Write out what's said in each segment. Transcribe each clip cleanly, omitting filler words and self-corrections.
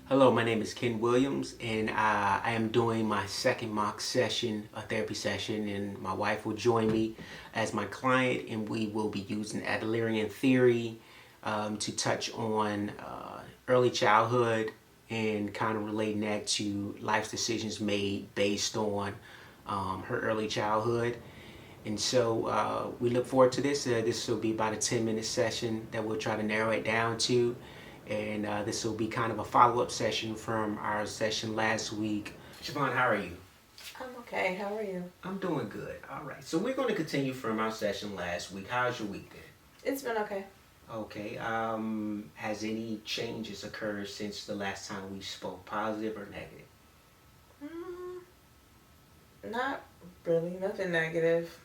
Hello, my name is Ken Williams, and I am doing my second mock session, a therapy session, and my wife will join me as my client, and we will be using Adlerian theory to touch on early childhood and kind of relating that to life's decisions made based on her early childhood. And so we look forward to this. This will be about a 10-minute session that we'll try to narrow it down to. And this will be kind of a follow-up session from our session last week. Siobhan, how are you? I'm okay. How are you? I'm doing good. All right. So we're going to continue from our session last week. How's your week then? It's been okay. Okay. Has any changes occurred since the last time we spoke, positive or negative? Not really. Nothing negative.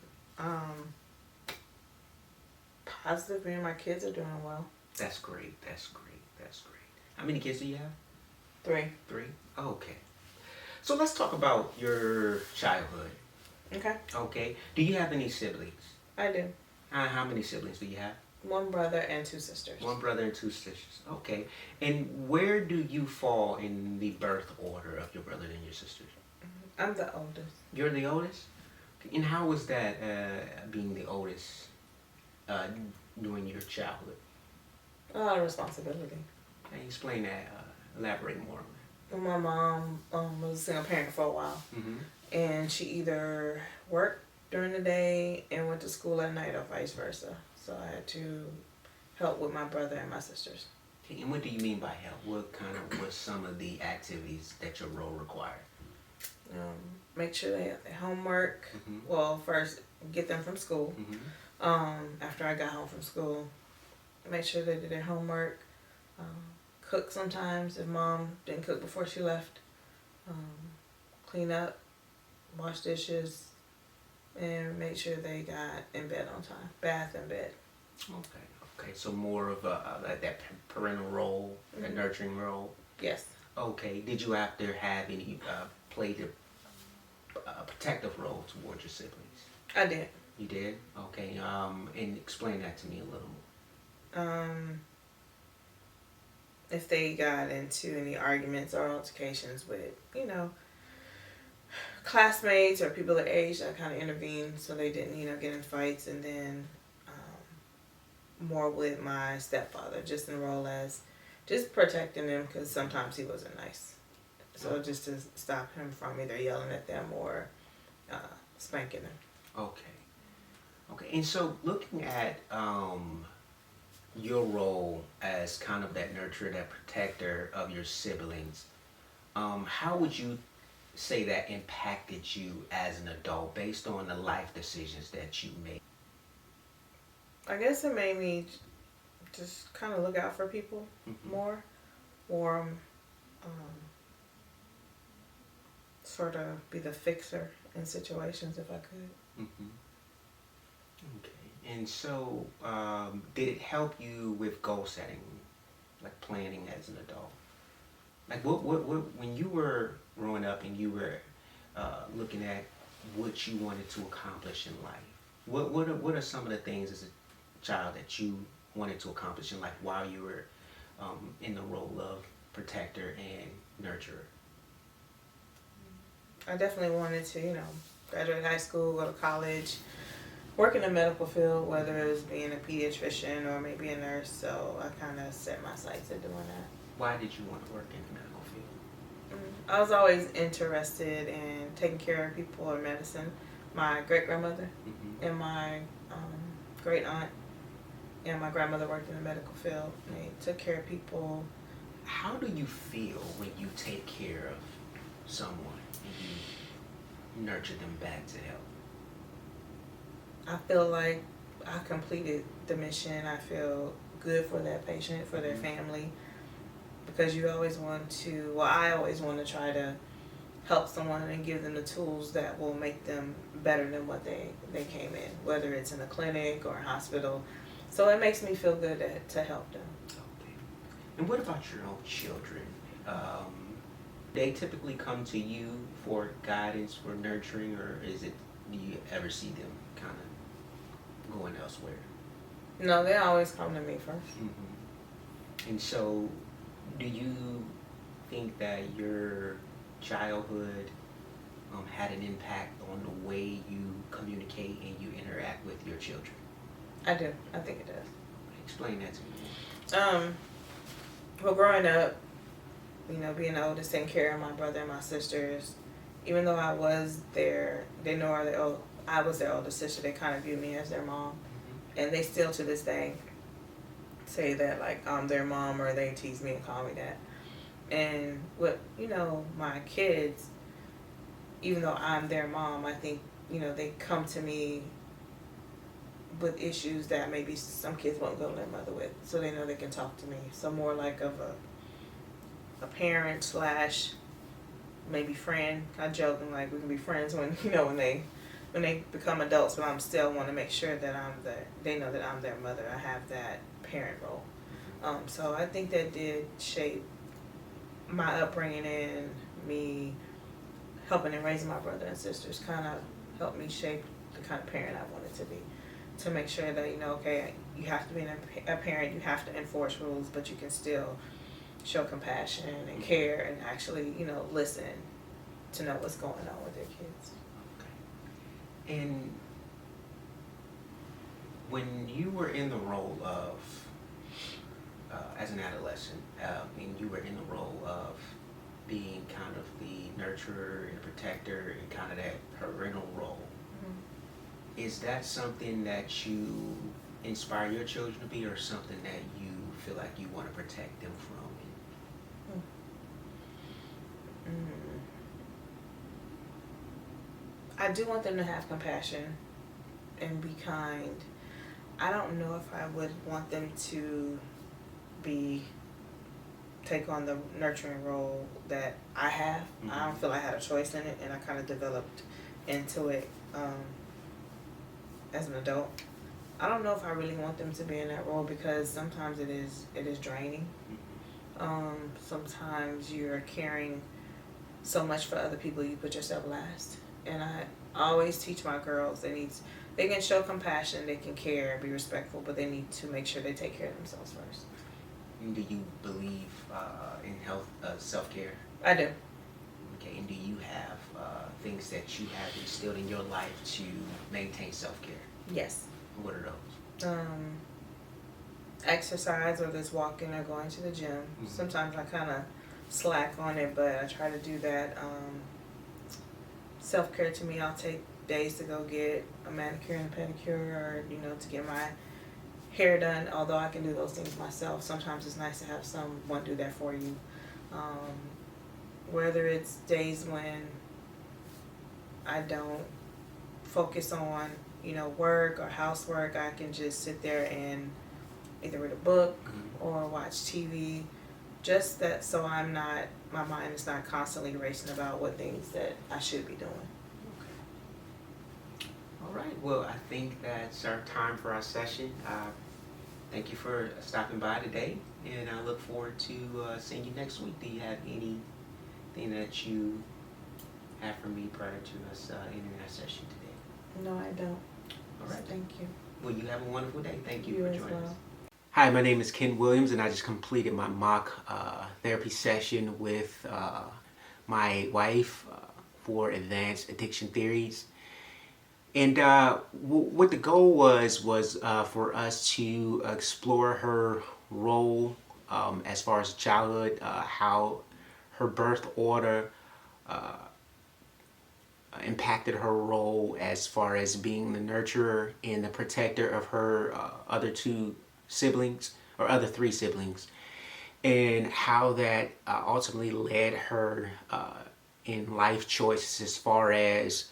Positive. Me and my kids are doing well. That's great. That's great. That's great. How many kids do you have? 3. 3? Okay. So let's talk about your childhood. Okay. Okay. Do you have any siblings? I do. How many siblings do you have? 1 brother and 2 sisters. 1 brother and 2 sisters. Okay. And where do you fall in the birth order of your brother and your sisters? I'm the oldest. You're the oldest? And how was that being the oldest during your childhood? A lot of responsibility. Can you explain that? Elaborate more on Well, my mom was a single parent for a while. that. And she either worked during the day and went to school at night or vice versa. So I had to help with my brother and my sisters. Okay. And what do you mean by help? What kind of was some of the activities that your role required? Make sure they have their homework. Mhm. Well, first get them from school. Mm-hmm. After I got home from school, make sure they did their homework. Cook sometimes if mom didn't cook before she left. Clean up, wash dishes, and make sure they got in bed on time. Bath and bed. Okay. Okay. So more of that parental role, a Mhm. nurturing role. Yes. Okay. Did you have to have any played a protective role towards your siblings? I did. You did. Okay. And explain that to me a little more. If they got into any arguments or altercations with, classmates or people their age, I kind of intervened so they didn't, get in fights. And then more with my stepfather, just in role as just protecting them because sometimes he wasn't nice. So just to stop him from either yelling at them or spanking them. Okay. Okay. And so looking at your role as kind of that nurturer, that protector of your siblings, how would you say that impacted you as an adult based on the life decisions that you made? I guess it made me just kind of look out for people more, or sort of be the fixer in situations if I could. Mm-hmm. Okay. And so, did it help you with goal setting, like planning as an adult? Like, what, when you were growing up and you were looking at what you wanted to accomplish in life, what are some of the things as a child that you wanted to accomplish in life while you were in the role of protector and nurturer? I definitely wanted to, graduate high school, go to college, work in the medical field, whether it was being a pediatrician or maybe a nurse. So I kind of set my sights at doing that. Why did you want to work in the medical field? I was always interested in taking care of people or medicine. My great-grandmother and my great-aunt and my grandmother worked in the medical field. They took care of people. How do you feel when you take care of someone and you nurture them back to health? I feel like I completed the mission. I feel good for that patient, for their family, because you always want to, well, I always want to try to help someone and give them the tools that will make them better than what they came in, whether it's in a clinic or a hospital. So it makes me feel good to help them. Okay. And what about your own children? They typically come to you for guidance, for nurturing, or do you ever see them kind of going elsewhere? No, they always come to me first. And so, do you think that your childhood had an impact on the way you communicate and you interact with your children? I do. I think it does. Explain that to me. Well, growing up, being the oldest, taking care of my brother and my sisters, even though I was I was their oldest sister, they kind of viewed me as their mom. And they still to this day say that, like, I'm their mom, or they tease me and call me that. And with, my kids, even though I'm their mom, I think, they come to me with issues that maybe some kids won't go to their mother with, so they know they can talk to me. So more like of a parent slash maybe friend. I joking like we can be friends when when they become adults, but I'm still want to make sure that they know that I'm their mother. I have that parent role. So I think that did shape my upbringing, and me helping and raising my brother and sisters kind of helped me shape the kind of parent I wanted to be. To make sure that, okay, you have to be a parent, you have to enforce rules, but you can still show compassion and care and actually, listen to know what's going on with their kids. Okay. And when you were in the role of, as an adolescent, and you were in the role of being kind of the nurturer and protector and kind of that parental role, is that something that you inspire your children to be, or something that you feel like you want to protect them from? I do want them to have compassion and be kind. I don't know if I would want them to take on the nurturing role that I have. I don't feel I had a choice in it, and I kind of developed into it as an adult. I don't know if I really want them to be in that role, because sometimes it is draining. Sometimes you're caring so much for other people, you put yourself last. And I always teach my girls they can show compassion, they can care, be respectful, but they need to make sure they take care of themselves first. And do you believe in health, self-care? I do. Okay, and do you have things that you have instilled in your life to maintain self-care? Yes. What are those? Exercise, whether it's walking or going to the gym. Sometimes I kind of slack on it, but I try to do that. Self-care to me, I'll take days to go get a manicure and a pedicure, or to get my hair done. Although I can do those things myself, sometimes it's nice to have someone do that for you. Whether it's days when I don't focus on work or housework, I can just sit there and either read a book or watch TV, just that so my mind is not constantly racing about what things that I should be doing. Okay. All right, well, I think that's our time for our session. Thank you for stopping by today, and I look forward to seeing you next week. Do you have anything that you have for me prior to us ending our session today? No, I don't. All right. Thank you. Well, you have a wonderful day. Thank you You for as joining well. us. Hi, my name is Ken Williams, and I just completed my mock therapy session with my wife for advanced addiction theories. And what the goal was for us to explore her role as far as childhood, how her birth order impacted her role as far as being the nurturer and the protector of her other two siblings, or other three siblings, and how that ultimately led her in life choices as far as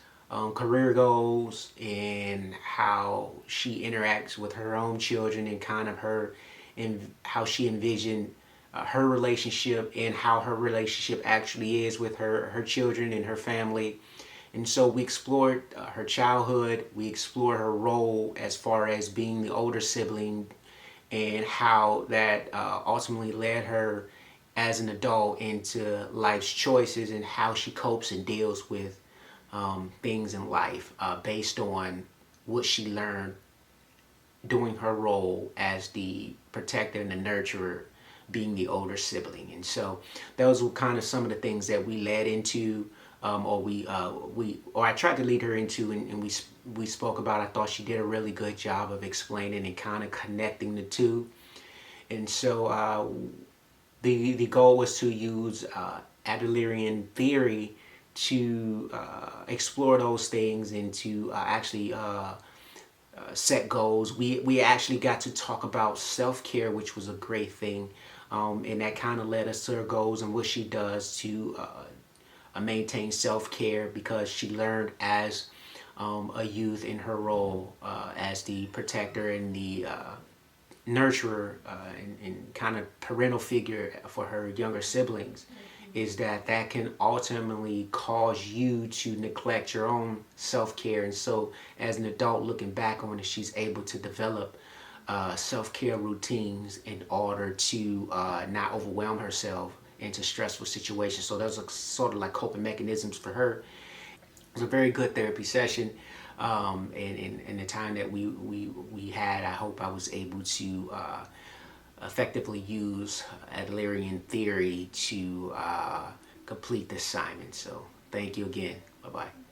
career goals, and how she interacts with her own children, and kind of how she envisioned her relationship, and how her relationship actually is with her children and her family. And so we explored her childhood, we explored her role as far as being the older sibling, and how that ultimately led her as an adult into life's choices, and how she copes and deals with things in life based on what she learned doing her role as the protector and the nurturer being the older sibling. And so those were kind of some of the things that we led into, or I tried to lead her into, and we spoke about. I thought she did a really good job of explaining and kind of connecting the two. And so the goal was to use Adlerian theory to explore those things and to actually set goals. We actually got to talk about self-care, which was a great thing, and that kind of led us to her goals and what she does to maintain self-care, because she learned as a youth in her role as the protector and the nurturer and kind of parental figure for her younger siblings, is that can ultimately cause you to neglect your own self-care. And so as an adult looking back on it, she's able to develop self-care routines in order to not overwhelm herself into stressful situations. So those are sort of like coping mechanisms for her. It was a very good therapy session. And in the time that we had, I hope I was able to effectively use Adlerian theory to complete the assignment. So thank you again. Bye-bye.